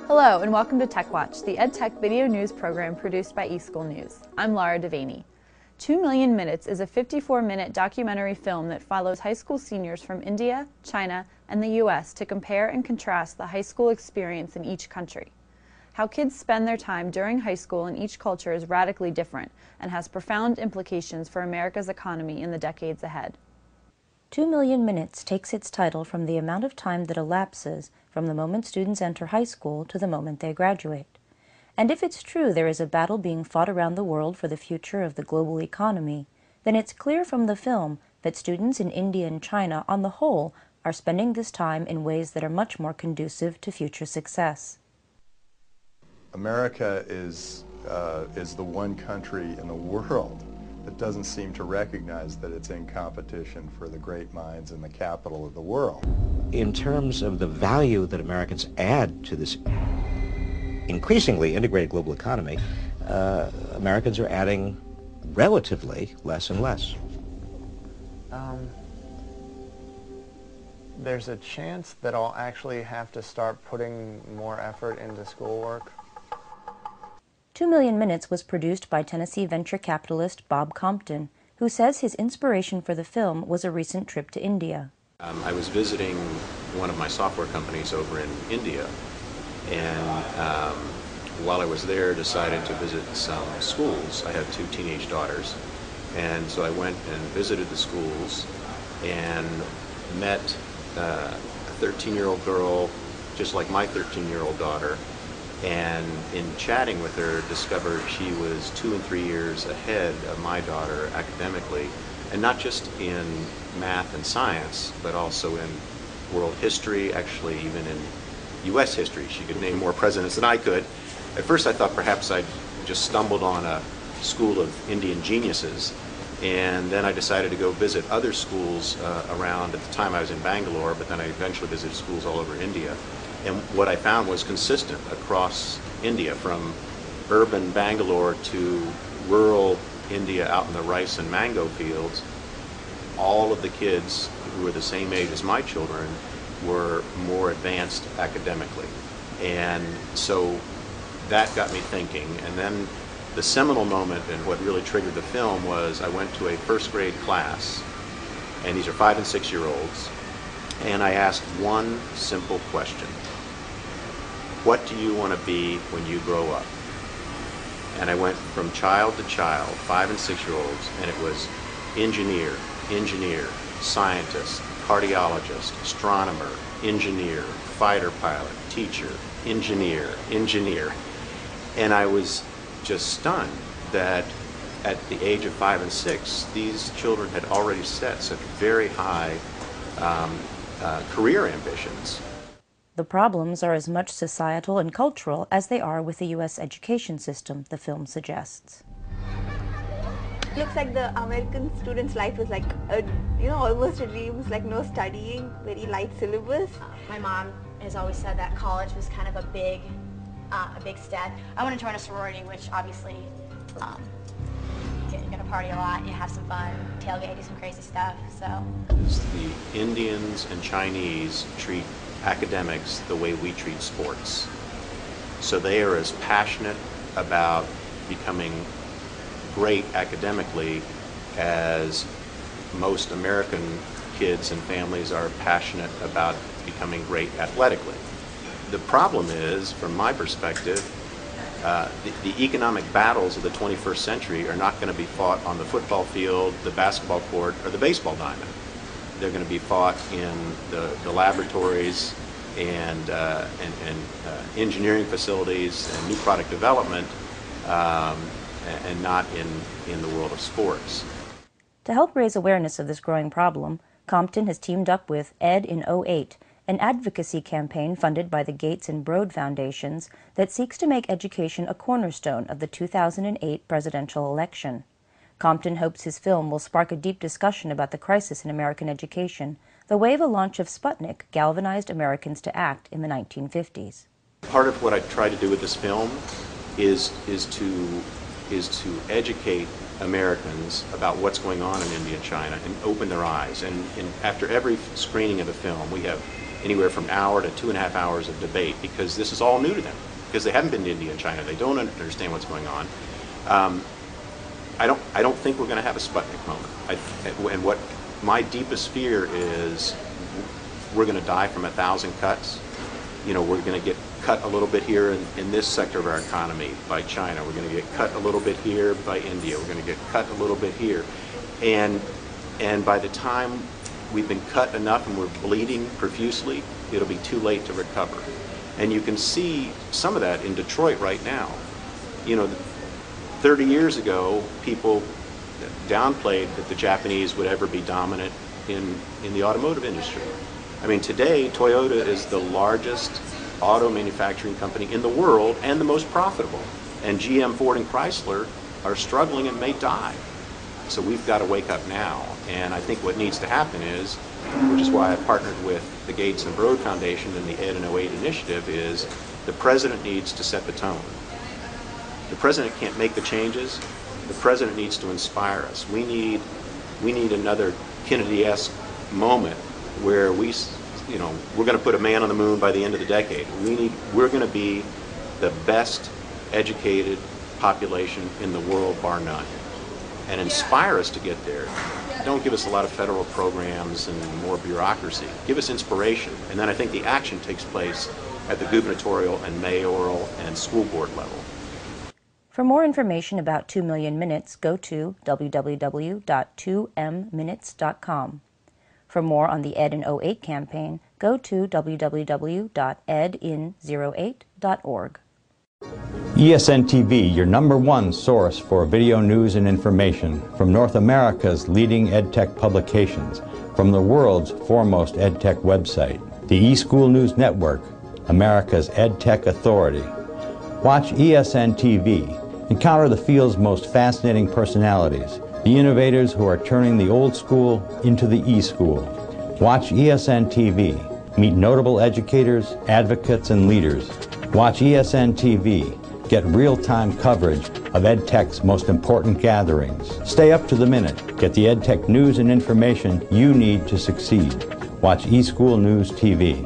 Hello and welcome to TechWatch, the EdTech video news program produced by eSchool News. I'm Lara Devaney. 2 Million Minutes is a 54-minute documentary film that follows high school seniors from India, China, and the US to compare and contrast the high school experience in each country. How kids spend their time during high school in each culture is radically different and has profound implications for America's economy in the decades ahead. 2 Million Minutes takes its title from the amount of time that elapses from the moment students enter high school to the moment they graduate. And if it's true there is a battle being fought around the world for the future of the global economy, then it's clear from the film that students in India and China, on the whole, are spending this time in ways that are much more conducive to future success. America is the one country in the world that doesn't seem to recognize that it's in competition for the great minds in the capital of the world. In terms of the value that Americans add to this increasingly integrated global economy, Americans are adding relatively less and less. There's a chance that I'll actually have to start putting more effort into schoolwork. 2 Million Minutes was produced by Tennessee venture capitalist Bob Compton, who says his inspiration for the film was a recent trip to India. I was visiting one of my software companies over in India, and while I was there, decided to visit some schools. I have 2 teenage daughters, and so I went and visited the schools and met a 13-year-old girl, just like my 13-year-old daughter, and in chatting with her, discovered she was 2 and 3 years ahead of my daughter academically, and not just in math and science, but also in world history, actually even in U.S. history. She could name more presidents than I could. At first I thought perhaps I'd just stumbled on a school of Indian geniuses, and then I decided to go visit other schools around. At the time I was in Bangalore, but then I eventually visited schools all over India. And what I found was consistent across India, from urban Bangalore to rural India out in the rice and mango fields. All of the kids who were the same age as my children were more advanced academically. And so that got me thinking. And then the seminal moment and what really triggered the film was I went to a first grade class, and these are 5 and 6 year olds, and I asked one simple question. What do you want to be when you grow up? And I went from child to child, 5 and 6 year olds, and it was engineer, scientist, cardiologist, astronomer, engineer, fighter pilot, teacher, engineer. And I was just stunned that at the age of 5 and 6, these children had already set such very high career ambitions. The problems are as much societal and cultural as they are with the U.S. education system, the film suggests. Looks like the American student's life is like, almost a dream. It's like no studying, very light syllabus. My mom has always said that college was kind of a big step. I want to join a sorority, which obviously you're going to party a lot, you have some fun, tailgate, do some crazy stuff. So the Indians and Chinese treat academics the way we treat sports. So they are as passionate about becoming great academically as most American kids and families are passionate about becoming great athletically. The problem is, from my perspective, the economic battles of the 21st century are not going to be fought on the football field, the basketball court, or the baseball diamond. They're going to be fought in the laboratories and engineering facilities and new product development, and not in the world of sports. To help raise awareness of this growing problem, Compton has teamed up with Ed in 08, an advocacy campaign funded by the Gates and Broad Foundations that seeks to make education a cornerstone of the 2008 presidential election. Compton hopes his film will spark a deep discussion about the crisis in American education, the way the launch of Sputnik galvanized Americans to act in the 1950s. Part of what I try to do with this film is to educate Americans about what's going on in India and China and open their eyes. And after every screening of the film, we have anywhere from an hour to 2.5 hours of debate, because this is all new to them, because they haven't been to India and China. They don't understand what's going on. I don't think we're going to have a Sputnik moment. And what my deepest fear is, we're going to die from 1,000 cuts. You know, we're going to get cut a little bit here in this sector of our economy by China. We're going to get cut a little bit here by India. We're going to get cut a little bit here. And by the time we've been cut enough and we're bleeding profusely, it'll be too late to recover. And you can see some of that in Detroit right now. You know, 30 years ago, people downplayed that the Japanese would ever be dominant in the automotive industry. I mean, today, Toyota is the largest auto manufacturing company in the world and the most profitable. And GM, Ford, and Chrysler are struggling and may die. So we've got to wake up now. And I think what needs to happen is, which is why I partnered with the Gates and Broad Foundation and the Ed in 08 initiative, is the president needs to set the tone. The president can't make the changes. The president needs to inspire us. We need another Kennedy-esque moment where we're going to put a man on the moon by the end of the decade. We're going to be the best educated population in the world, bar none, and inspire us to get there. Don't give us a lot of federal programs and more bureaucracy. Give us inspiration, and then I think the action takes place at the gubernatorial and mayoral and school board level. For more information about 2 Million Minutes, go to www.2mminutes.com. For more on the Ed in 08 campaign, go to www.edin08.org. eSN TV, your #1 source for video news and information from North America's leading EdTech publications, from the world's foremost EdTech website, the eSchool News Network, America's EdTech authority. Watch eSN TV. Encounter the field's most fascinating personalities, the innovators who are turning the old school into the e-school. Watch eSN TV. Meet notable educators, advocates, and leaders. Watch eSN TV. Get real-time coverage of EdTech's most important gatherings. Stay up to the minute. Get the EdTech news and information you need to succeed. Watch eSchool News TV.